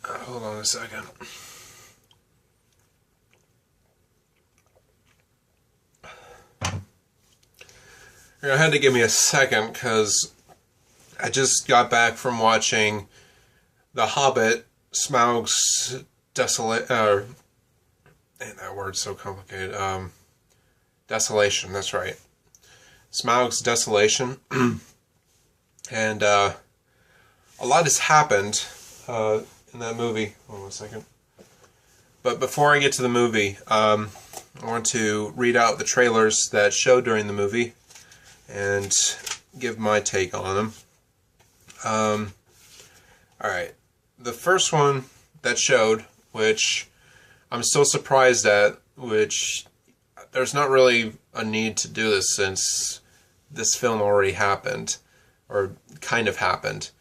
Hold on a second. I had to give me a second because I just got back from watching The Hobbit, Smaug's Desolation. Man, that word's so complicated. Desolation, that's right. Smaug's Desolation. And a lot has happened in that movie. Hold on a second. But before I get to the movie, I want to read out the trailers that showed during the movie and give my take on them. Alright. The first one that showed, which I'm still surprised at, which there's not really a need to do this since this film already happened, or kind of happened.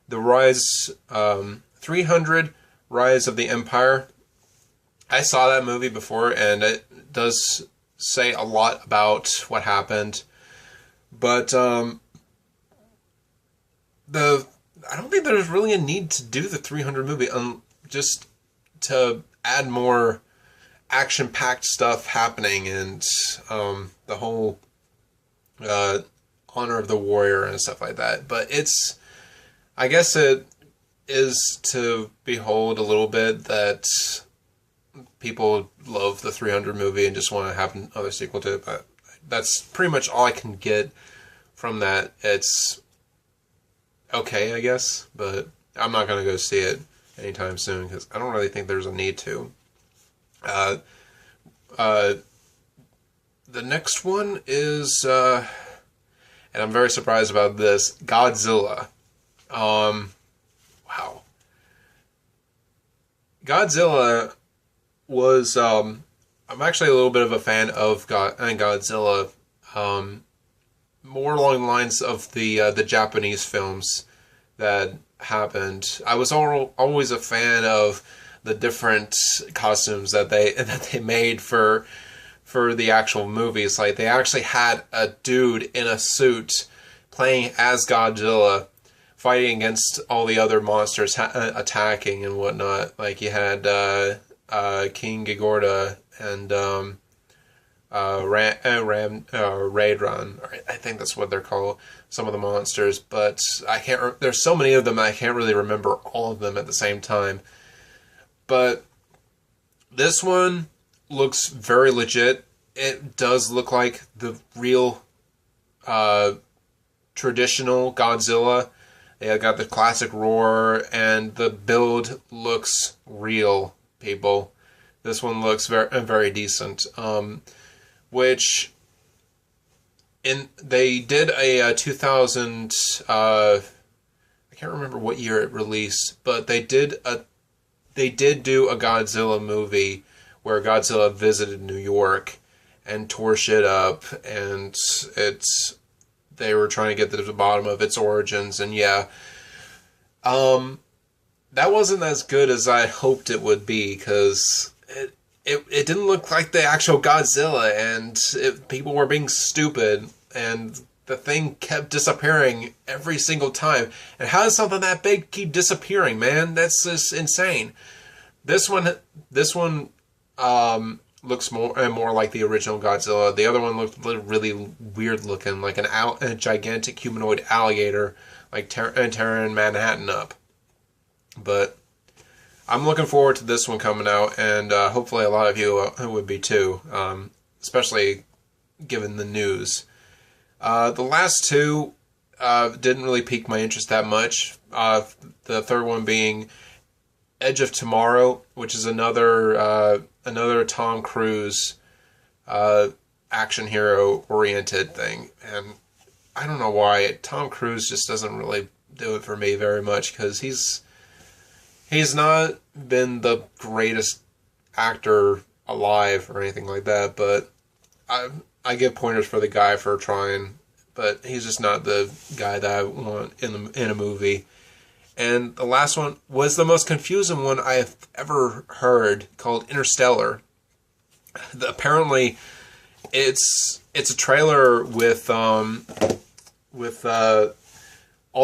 The Rise, 300, Rise of the Empire. I saw that movie before, and it does say a lot about what happened. But I don't think there's really a need to do the 300 movie, just to add more action-packed stuff happening and the whole Honor of the Warrior and stuff like that. But I guess it is to behold a little bit that people love the 300 movie and just want to have another sequel to it, but that's pretty much all I can get from that. It's okay, I guess, but I'm not going to go see it anytime soon because I don't really think there's a need to. The next one is, and I'm very surprised about this, Godzilla. Wow. Godzilla was, I'm actually a little bit of a fan of Godzilla, more along the lines of the Japanese films that happened. I was always a fan of the different costumes that they made for the actual movies. Like, they actually had a dude in a suit playing as Godzilla, fighting against all the other monsters attacking and whatnot. Like, you had King Ghidorah and Raidron. I think that's what they're called, some of the monsters. But I can't. There's so many of them, I can't really remember all of them at the same time. But this one looks very legit. It does look like the real traditional Godzilla. They got the classic roar, and the build looks real, people. This one looks very decent. Which they did a 2000. I can't remember what year it released, but they did do a Godzilla movie where Godzilla visited New York and tore shit up, and they were trying to get to the bottom of its origins, and yeah. That wasn't as good as I hoped it would be, because it didn't look like the actual Godzilla, and people were being stupid, and the thing kept disappearing every single time. And how does something that big keep disappearing, man? That's just insane. This one looks more like the original Godzilla. The other one looked really weird looking, like a gigantic humanoid alligator, like tearing Manhattan up. But I'm looking forward to this one coming out, and hopefully a lot of you would be too, especially given the news. The last two didn't really pique my interest that much. The third one being Edge of Tomorrow, which is another Tom Cruise action hero oriented thing, and I don't know why Tom Cruise just doesn't really do it for me very much, because he's not been the greatest actor alive or anything like that, but I give pointers for the guy for trying, but he's just not the guy that I want in a movie. And the last one was the most confusing one I've ever heard, called Interstellar. Apparently, it's a trailer with all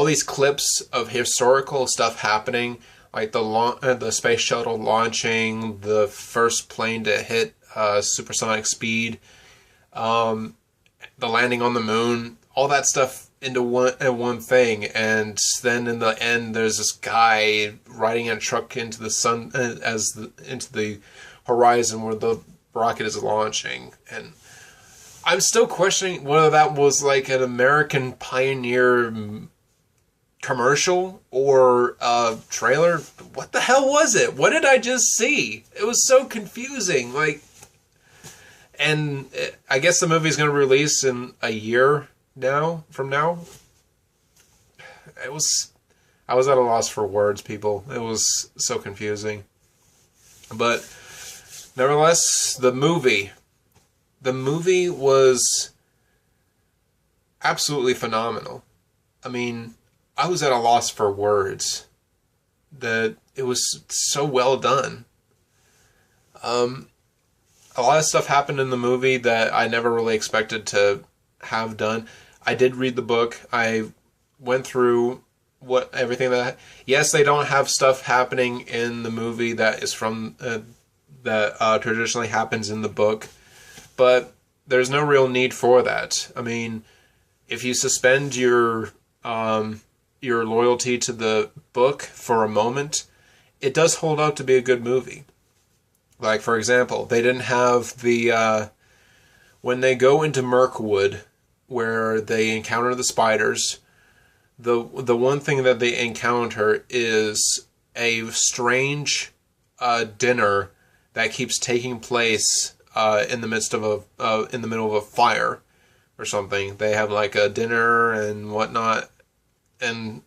these clips of historical stuff happening. like the space shuttle launching, the first plane to hit supersonic speed, the landing on the moon, all that stuff into one thing, and then in the end, there's this guy riding in a truck into the sun into the horizon where the rocket is launching, and I'm still questioning whether that was like an American Pioneer commercial or a trailer. What the hell was it? What did I just see? It was so confusing. Like, and I guess the movie's going to release in a year from now. I was at a loss for words, people. It was so confusing. But nevertheless, the movie was absolutely phenomenal. I mean, I was at a loss for words. That it was so well done. A lot of stuff happened in the movie that I never really expected to have done. I did read the book. I went through everything that... Yes, they don't have stuff happening in the movie that is from... that traditionally happens in the book. But there's no real need for that. I mean, if you suspend your loyalty to the book for a moment, it does hold up to be a good movie. Like, for example, they didn't have the... when they go into Mirkwood, where they encounter the spiders, the one thing that they encounter is a strange dinner that keeps taking place in the midst of in the middle of a fire or something. They have like a dinner and whatnot, and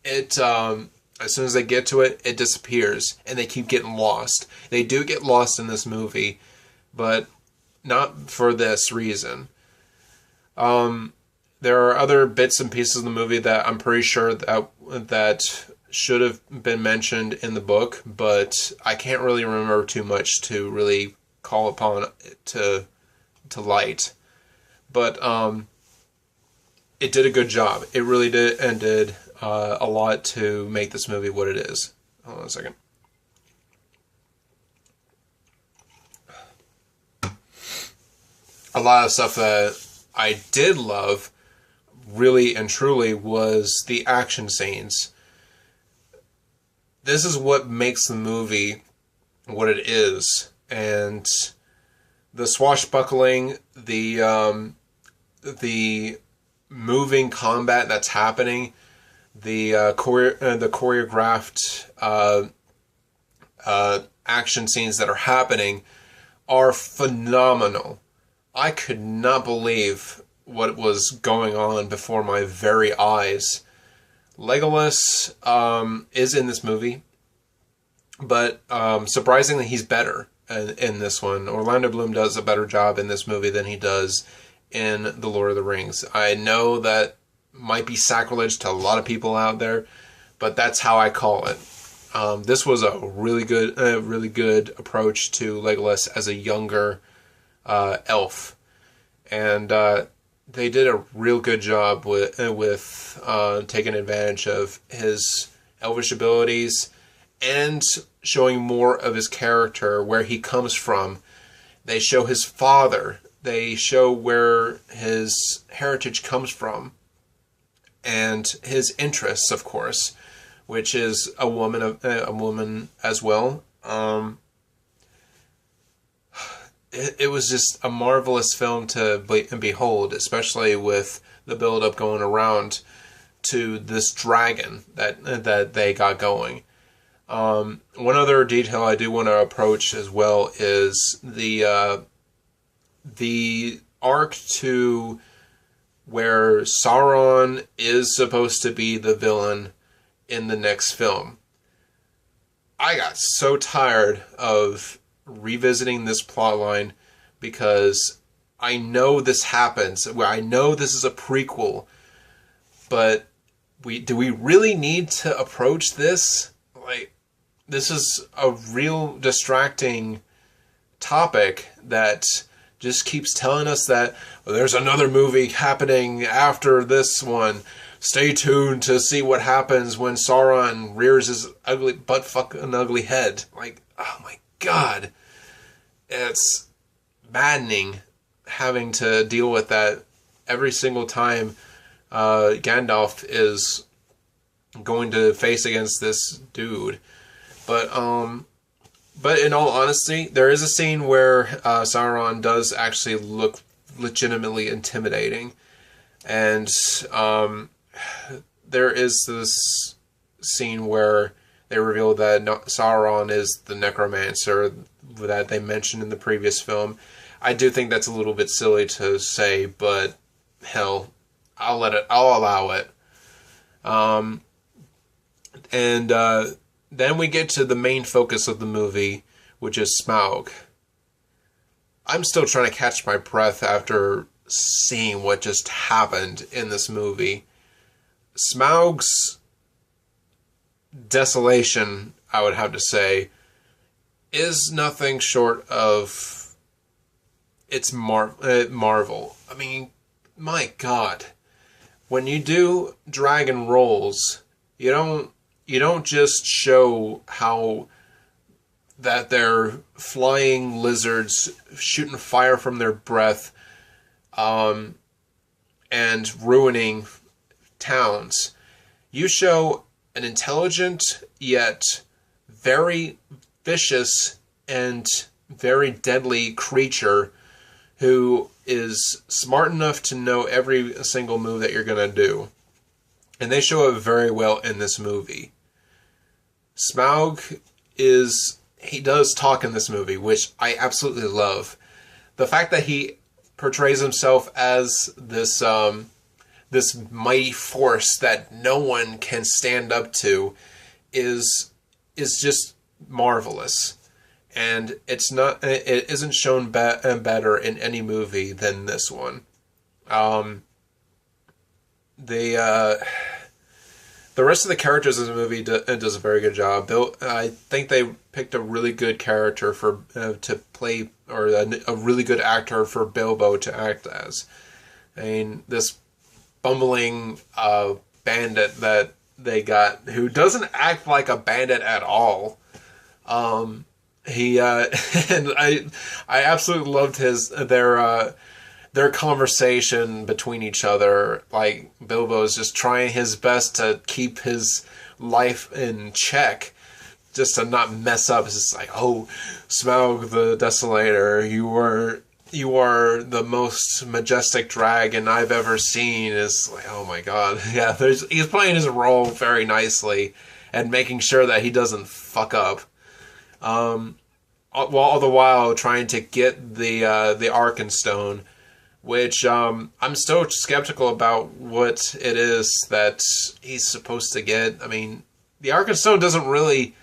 it as soon as they get to it, it disappears, and they keep getting lost. They do get lost in this movie, but not for this reason. There are other bits and pieces of the movie that I'm pretty sure that should have been mentioned in the book, but I can't really remember too much to really call upon it to light. But it did a good job. It really did, and did a lot to make this movie what it is. Hold on a second. A lot of stuff that I did love, really and truly, was the action scenes. This is what makes the movie what it is. And the swashbuckling, the moving combat that's happening, the choreographed action scenes that are happening are phenomenal. I could not believe what was going on before my very eyes. Legolas is in this movie, but surprisingly he's better in this one. Orlando Bloom does a better job in this movie than he does in The Lord of the Rings. I know that might be sacrilege to a lot of people out there, but that's how I call it. This was a really good approach to Legolas as a younger elf, and they did a real good job with taking advantage of his elvish abilities and showing more of his character, where he comes from. They show his father. They show where his heritage comes from, and his interests, of course, which is a woman as well. It was just a marvelous film to behold, especially with the build-up going around to this dragon that they got going. One other detail I do want to approach as well is the arc to where Sauron is supposed to be the villain in the next film. I got so tired of revisiting this plotline because I know this happens. I know this is a prequel, but do we really need to approach this? Like, this is a real distracting topic that just keeps telling us that there's another movie happening after this one. stay tuned to see what happens when Sauron rears his ugly butt-fucking ugly head. Like, oh my god. It's maddening having to deal with that every single time Gandalf is going to face against this dude. But in all honesty, there is a scene where Sauron does actually look legitimately intimidating. And there is this scene where they reveal that Sauron is the necromancer that they mentioned in the previous film. I do think that's a little bit silly to say, but hell, I'll allow it. Then we get to the main focus of the movie, which is Smaug. I'm still trying to catch my breath after seeing what just happened in this movie. Smaug's Desolation, I would have to say, is nothing short of its marvel. I mean, my god. When you do dragon rolls, you don't just show how that they're flying lizards shooting fire from their breath and ruining towns. You show an intelligent yet very vicious and very deadly creature who is smart enough to know every single move that you're going to do. And they show it very well in this movie. Smaug he does talk in this movie, which I absolutely love. The fact that he portrays himself as this mighty force that no one can stand up to is just marvelous. And it isn't shown better in any movie than this one. The rest of the characters in the movie does a very good job. I think they picked a really good character to play, or a really good actor for Bilbo to act as. I mean, this bumbling bandit that they got, who doesn't act like a bandit at all. And I absolutely loved their conversation between each other. Like, Bilbo's just trying his best to keep his life in check, just to not mess up. It's just like, oh, Smaug the Desolator, you are the most majestic dragon I've ever seen. It's like, oh my god. Yeah, he's playing his role very nicely and making sure that he doesn't fuck up. While all the while trying to get the Arkenstone, which I'm still skeptical about what it is that he's supposed to get. I mean, the Arkenstone doesn't really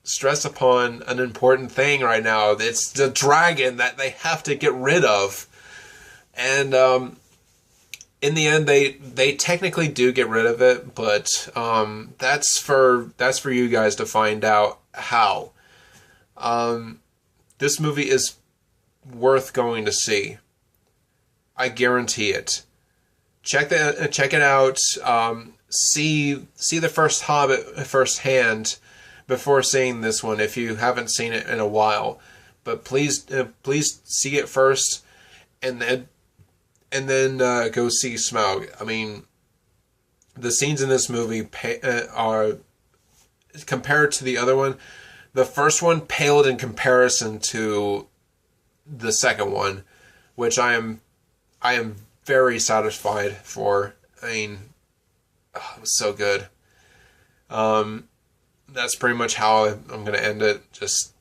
stress upon an important thing right now. It's the dragon that they have to get rid of. And in the end, they technically do get rid of it, but that's for you guys to find out how. This movie is worth going to see. I guarantee it. Check it out. See the first Hobbit firsthand before seeing this one if you haven't seen it in a while. But please see it first, and then go see Smaug. I mean, the scenes in this movie are, compared to the other one, the first one paled in comparison to the second one, which I am very satisfied for. I mean, it was so good. That's pretty much how I'm going to end it. Just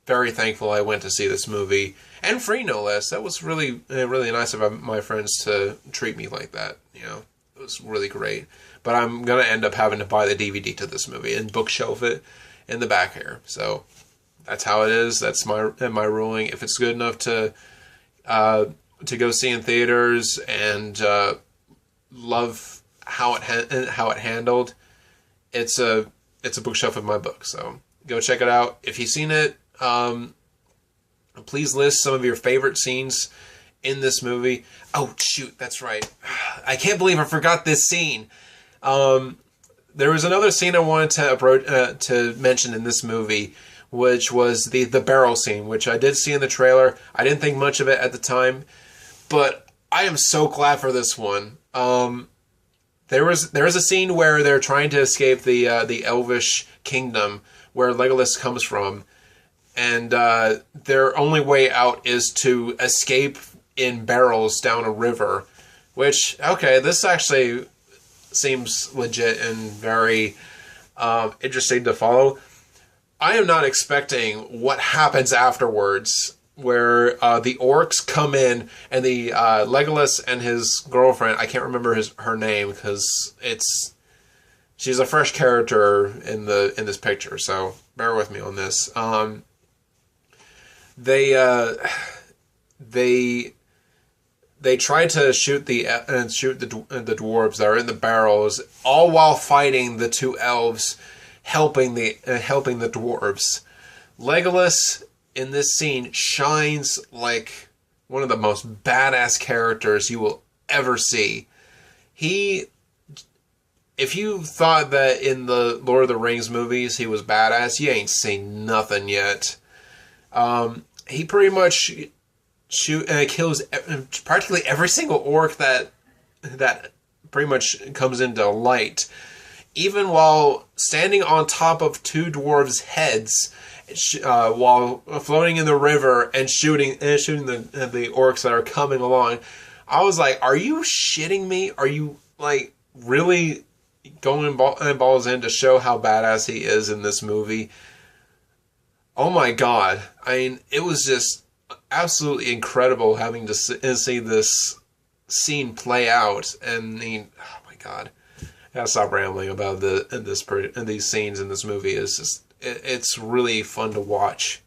very thankful I went to see this movie. And free, no less. That was really, really nice of my friends to treat me like that. You know, it was really great. But I'm going to end up having to buy the DVD to this movie and bookshelf it in the back here. So that's how it is. That's my ruling. If it's good enough to go see in theaters and love how it handled, it's a bookshelf of my book. So go check it out. If you've seen it, please list some of your favorite scenes in this movie. Oh shoot, that's right. I can't believe I forgot this scene. There was another scene I wanted to mention in this movie, which was the barrel scene, which I did see in the trailer. I didn't think much of it at the time, but I am so glad for this one. There was a scene where they're trying to escape the Elvish kingdom where Legolas comes from, and their only way out is to escape in barrels down a river. Which, okay, this actually seems legit and very interesting to follow. I am not expecting what happens afterwards, where the orcs come in and the Legolas and his girlfriend, I can't remember her name because she's a fresh character in this picture, so bear with me on this. They try to shoot the dwarves that are in the barrels, all while fighting the two elves, helping the dwarves. Legolas in this scene shines like one of the most badass characters you will ever see. If you thought that in the Lord of the Rings movies he was badass, you ain't seen nothing yet. He pretty much kills practically every single orc that pretty much comes into light, even while standing on top of two dwarves' heads, while floating in the river and shooting the orcs that are coming along. I was like, are you shitting me? Are you like really going balls in to show how badass he is in this movie? Oh my god. I mean, it was just absolutely incredible having to see this scene play out. And I mean, oh my god. I gotta stop rambling about these scenes in this movie. It's just, it's really fun to watch.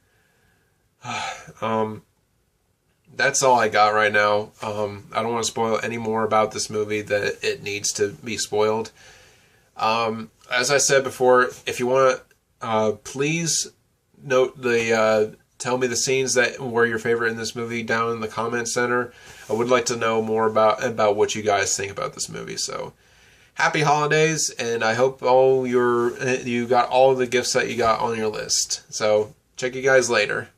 That's all I got right now. I don't want to spoil any more about this movie that it needs to be spoiled. As I said before, if you want to, please note tell me the scenes that were your favorite in this movie down in the comments center. I would like to know more about what you guys think about this movie. So, happy holidays, and I hope you got all the gifts that you got on your list. So, check you guys later.